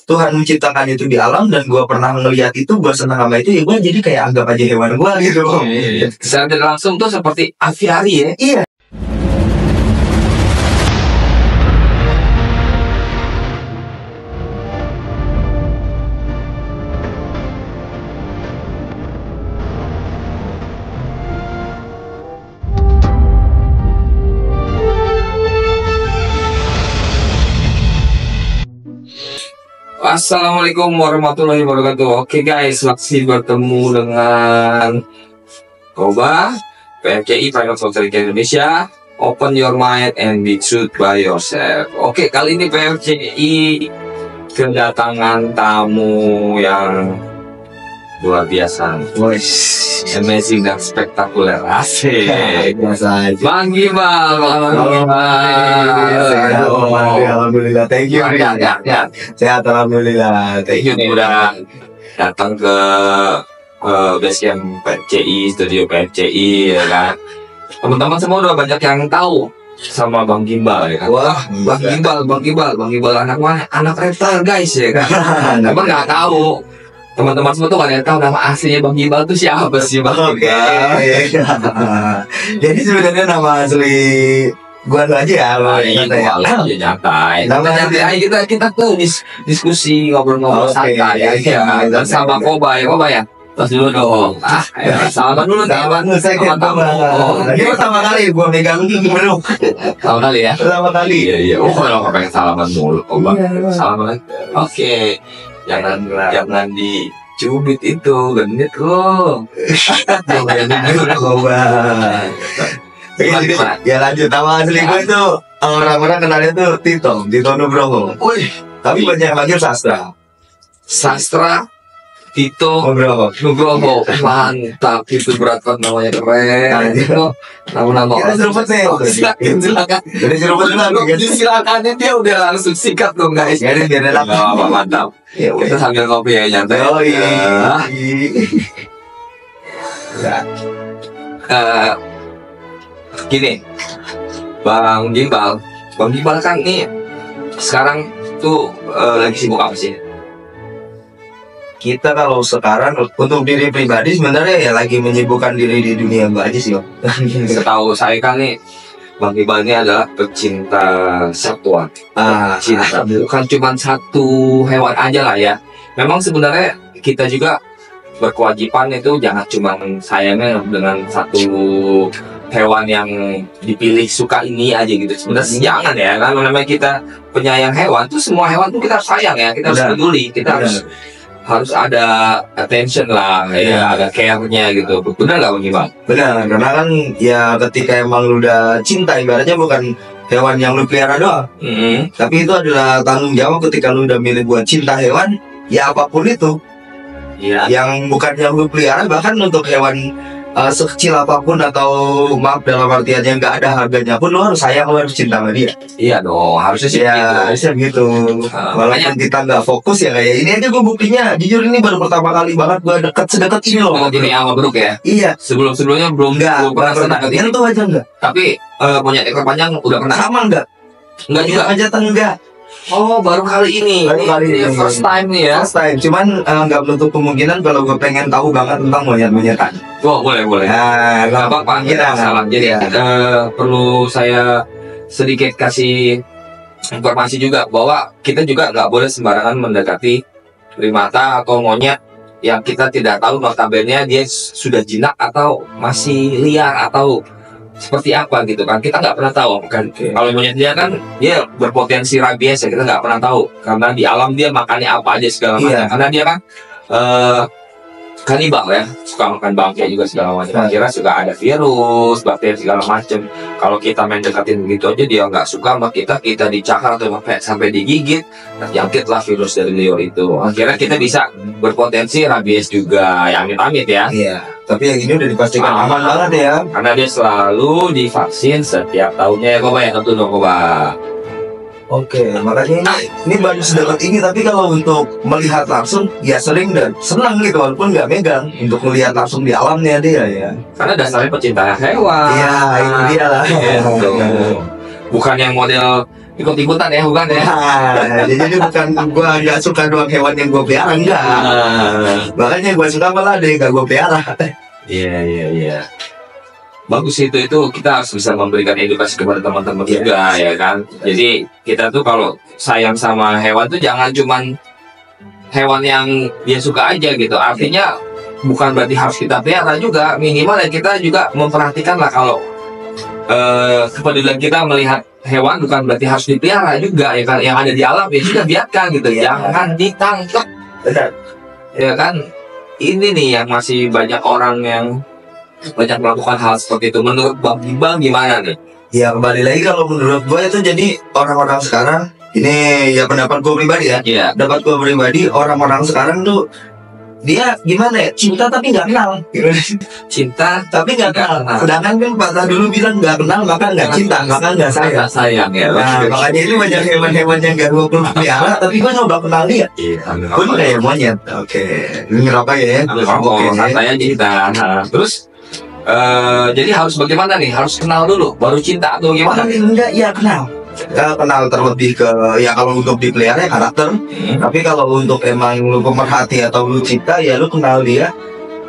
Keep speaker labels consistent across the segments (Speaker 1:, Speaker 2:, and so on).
Speaker 1: Tuhan menciptakan itu di alam dan gue pernah ngeliat itu, gue senang sama itu, ya gue jadi kayak anggap aja hewan gue gitu.
Speaker 2: Secara tidak langsung tuh seperti aviari ya.
Speaker 1: Iya.
Speaker 2: Assalamualaikum warahmatullahi wabarakatuh. Oke guys, masih bertemu dengan Koba, PFCI Private Social Indonesia. Open your mind and be true by yourself. Oke, kali ini PFCI kedatangan tamu yang luar biasa, amazing dan spektakuler. Asik.
Speaker 1: Biasa aja.
Speaker 2: Bang Gimbal,
Speaker 1: Alhamdulillah, thank you.
Speaker 2: Ya.
Speaker 1: Sehat, alhamdulillah, thank you.
Speaker 2: Ini udah datang ke basecamp PFCI, studio PFCI ya kan. Teman-teman semua udah banyak yang tahu sama Bang Gimbal ya kan. Wah, Bang Gimbal anak mana? Anak reptile guys ya kan. Emang nggak tahu. Teman-teman semua tuh kan yang tahu nama aslinya Bang Gimbal tuh siapa sih Bang Gimbal?
Speaker 1: Jadi sebenarnya nama asli gua lu aja ya,
Speaker 2: nyantai. Kita tuh diskusi ngobrol-ngobrol santai ya. Dan sama Koba ya. Terus dulu dong. Salaman dulu nih.
Speaker 1: Saya kan ini pertama kali gua megang belum.
Speaker 2: Pertama kali ya?
Speaker 1: Pertama kali.
Speaker 2: Iya. Oh, kalau pengen salaman mulu, Koba. Salaman. Oke. Jangan dicubit itu, genit loh.
Speaker 1: Ya lanjut, nama asli gue itu orang-orang kenalnya tuh Tito Nugroho. Tapi banyak yang panggil Sastra Tito Nugroho. Mantap, itu berat kan namanya, keren. Itu nama-nama. Kita seruput nih. Silakan. Jadi seruput dulu.
Speaker 2: Silakan, dia udah langsung sikat dong guys.
Speaker 1: Jadi biar enak.
Speaker 2: Mantap. Kita sambil ngopi ya, nyantai.
Speaker 1: Oh iya.
Speaker 2: Gini, Bang Gimbal kan nih sekarang tuh lagi sibuk apa sih?
Speaker 1: Kita kalau sekarang untuk diri pribadi sebenarnya ya lagi menyibukkan diri di dunia gue aja sih, Om.
Speaker 2: Setahu saya kan nih Bang Gimbal ini adalah pecinta satwa. Cinta bukan cuma satu hewan aja lah ya. Memang sebenarnya kita juga berkewajiban itu jangan cuma sayangnya dengan satu hewan yang dipilih suka ini aja gitu. Sebenarnya jangan ya, kan namanya kita penyayang hewan tuh, semua hewan tuh kita harus sayang ya, kita harus peduli, kita harus ada attention lah ya, ada care-nya gitu. Benar nggak Bang Gimbal?
Speaker 1: Benar, karena kan ya ketika emang lu udah cinta, ibaratnya bukan hewan yang lu pelihara doang, tapi itu adalah tanggung jawab ketika lu udah milih buat cinta hewan, ya apapun itu. Yang bukan yang lu pelihara, bahkan untuk hewan sekecil apapun atau maaf dalam artian yang nggak ada harganya pun, lo harus sayang, lo harus cinta sama dia.
Speaker 2: Iya dong, harusnya sih
Speaker 1: harusnya gitu. Walaupun kita nggak fokus ya, kayak ini aja gue buktinya, jujur ini baru pertama kali banget gue sedekat ini loh.
Speaker 2: Jadi sama Bruk ya?
Speaker 1: Iya.
Speaker 2: Sebelumnya belum pernah sedekat ini.
Speaker 1: Itu aja enggak.
Speaker 2: Tapi punya ekor panjang udah pernah?
Speaker 1: Sama enggak?
Speaker 2: Enggak juga.
Speaker 1: Aja enggak.
Speaker 2: Oh, baru kali ini. First time nih ya.
Speaker 1: First time. Cuman nggak menutup kemungkinan kalau gue pengen tahu banget tentang monyet-monyetan.
Speaker 2: Oh, boleh.
Speaker 1: Nah,
Speaker 2: nggak apa-apa, kita salah. Jadi perlu saya sedikit kasih informasi juga bahwa kita juga nggak boleh sembarangan mendekati primata atau monyet yang kita tidak tahu notabene dia sudah jinak atau masih liar atau seperti apa gitu kan, kita nggak pernah tahu kan. Kalau monyet dia kan dia berpotensi rabies ya, kita nggak pernah tahu karena di alam dia makannya apa aja segala macam. Karena dia kan kanibal ya, suka makan bangkai juga segala macam. Kira suka ada virus, bakteri segala macam. Kalau kita main dekatin begitu aja dia nggak suka sama kita dicakar atau sampai digigit, terjangkitlah virus dari liur itu. Akhirnya kita bisa berpotensi rabies juga, ya amit-amit ya.
Speaker 1: Tapi yang ini udah dipastikan aman banget ya,
Speaker 2: karena dia selalu divaksin setiap tahunnya ya Koba ya, tentu dong Koba.
Speaker 1: Oke, makanya ini baru sedekat ini, tapi kalau untuk melihat langsung ya sering dan senang gitu, walaupun nggak megang, untuk melihat langsung di alamnya dia ya.
Speaker 2: Karena dasarnya pecinta hewan.
Speaker 1: Iya, ini dia lah.
Speaker 2: Bukan yang model ikut-ikutan ya, bukan ya?
Speaker 1: Nah, jadi bukan gua nggak suka doang hewan yang gua pelihara, enggak. Makanya gua suka malah ada yang gak gua pelihara.
Speaker 2: Iya. Bagus itu kita harus bisa memberikan edukasi kepada teman-teman juga ya kan. Jadi kita tuh kalau sayang sama hewan tuh jangan cuman hewan yang dia suka aja gitu. Artinya bukan berarti harus kita pelihara juga, minimal ya kita juga memperhatikan lah kalau kepedulian kita melihat hewan bukan berarti harus dipelihara juga ya kan, yang ada di alam ya sudah biarkan gitu, jangan ditangkap.
Speaker 1: Benar.
Speaker 2: Ya kan, ini nih yang masih banyak orang yang banyak melakukan hal seperti itu. Menurut Bang Iqbal gimana nih?
Speaker 1: Ya kembali lagi kalau menurut gue itu jadi orang-orang sekarang ini ya pendapat gue pribadi ya. Pendapat gue pribadi, orang-orang sekarang tuh dia gimana ya, cinta tapi nggak kenal.
Speaker 2: Cinta
Speaker 1: tapi nggak kenal. Sedangkan kan Patah dulu bilang nggak kenal maka nggak cinta, maka nggak sayang
Speaker 2: ya.
Speaker 1: Nah, makanya ini banyak hewan-hewan yang gak gue pelihara tapi gue nyoba kenal dia. Pun kayak monyet. Oke, ini ngerokok ya.
Speaker 2: Katanya cinta. Terus jadi harus bagaimana nih? Harus kenal dulu baru cinta atau gimana?
Speaker 1: Enggak, ya kenal. Kenal terlebih ke ya kalau untuk dipelihara ya karakter. Tapi kalau untuk emang lu pemerhati atau lu cinta ya lu kenal dia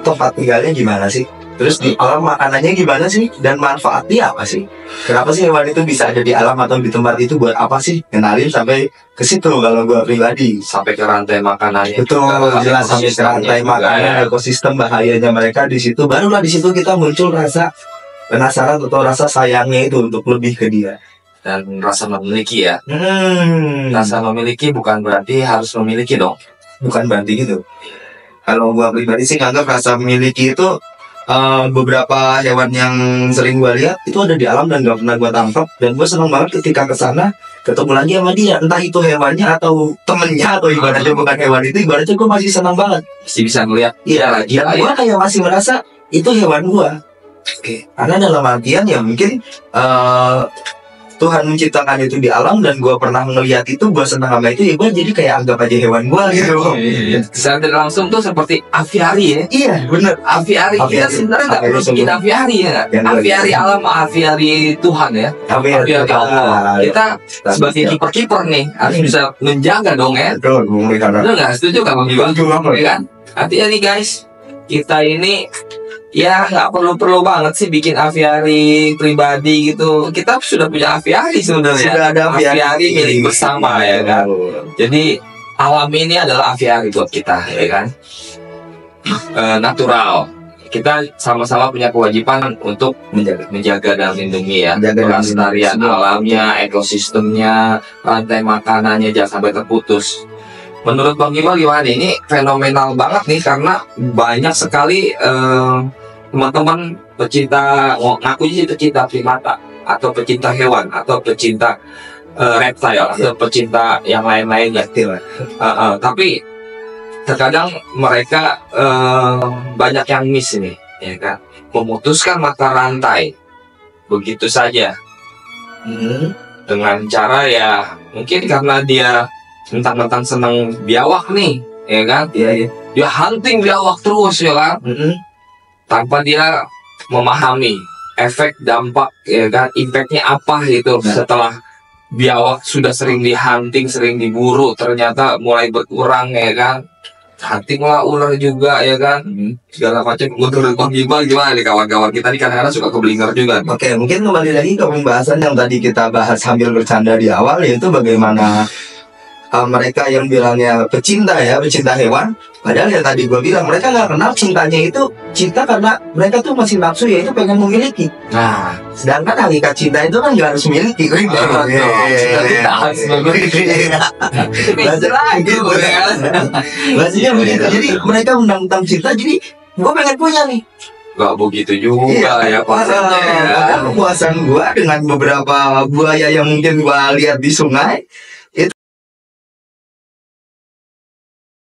Speaker 1: tempat tinggalnya gimana sih, terus di alam makanannya gimana sih, dan manfaatnya apa sih, kenapa sih hewan itu bisa ada di alam atau di tempat itu buat apa sih, kenalin sampai ke situ kalau gua pribadi,
Speaker 2: sampai ke rantai makanannya.
Speaker 1: Betul, jelas sampai ke rantai makanan, ekosistem bahayanya mereka di situ. Barulah di situ kita muncul rasa penasaran atau rasa sayangnya itu untuk lebih ke dia.
Speaker 2: Dan rasa memiliki ya. Rasa memiliki bukan berarti harus memiliki dong.
Speaker 1: Bukan berarti gitu. Kalau gua pribadi sih nganggap rasa memiliki itu beberapa hewan yang sering gua lihat itu ada di alam dan gak pernah gua tangkap, dan gua senang banget ketika kesana ketemu lagi sama dia, entah itu hewannya atau temennya atau ibaratnya bukan hewan itu, ibaratnya gua masih senang banget,
Speaker 2: masih bisa melihat.
Speaker 1: Iya, dan gua kayak masih merasa itu hewan gua. Oke. Karena dalam artian ya mungkin Tuhan menciptakan itu di alam dan gue pernah ngeliat itu, gue senang sama itu, ya gue jadi kayak anggap aja hewan gue gitu.
Speaker 2: Secara tidak langsung tuh seperti aviari ya.
Speaker 1: Iya bener,
Speaker 2: aviari. Kita sebenarnya nggak perlu bikin aviari ya. Aviari alam, aviari Tuhan ya. Aviari Allah. Kita sebagai kiper nih harus bisa menjaga dong ya.
Speaker 1: Betul,
Speaker 2: bener nggak? Setuju kan Bang Iqbal?
Speaker 1: Setuju
Speaker 2: kan? Artinya nih guys, kita ini ya nggak perlu banget sih bikin aviari pribadi gitu. Kita sudah punya aviari sebenarnya.
Speaker 1: Sudah ada
Speaker 2: aviari milik bersama ya kan. Jadi alam ini adalah aviari buat kita ya kan. Natural. Kita sama-sama punya kewajiban untuk menjaga dan melindungi ya. Kelestarian alamnya, ekosistemnya, rantai makanannya jangan sampai terputus. Menurut Bang Iqbal gimana? Ini fenomenal banget nih karena banyak sekali teman-teman pecinta, ngakunya pecinta primata atau pecinta hewan atau pecinta reptile atau pecinta yang lain-lainnya. Tapi terkadang mereka banyak yang miss ini, ya kan? Memutuskan mata rantai begitu saja dengan cara ya mungkin karena dia mentang-mentang senang biawak nih, ya kan? Dia hunting biawak terus ya kan? Tanpa dia memahami efek dampak ya kan, impactnya apa gitu. Setelah biawak sudah sering dihunting, sering diburu, ternyata mulai berkurang ya kan, huntinglah ular juga ya kan, segala macam. Menurut Bang Iqbal gimana nih kawan-kawan kita nih, kadang-kadang suka keblinger juga.
Speaker 1: Oke, mungkin kembali lagi ke pembahasan yang tadi kita bahas sambil bercanda di awal, yaitu bagaimana mereka yang bilangnya pecinta hewan, padahal yang tadi gue bilang mereka nggak kenal cintanya itu cinta karena mereka tuh masih nafsu, yaitu pengen memiliki. Nah, sedangkan hakikat cinta itu kan nggak harus memiliki.
Speaker 2: Kita harus memiliki.
Speaker 1: Maksudnya begitu. Jadi mereka menentang cinta, jadi gue pengen punya nih.
Speaker 2: Gak begitu juga ya
Speaker 1: konsepnya. Kepuasan gue dengan beberapa buaya yang mungkin gue lihat di sungai,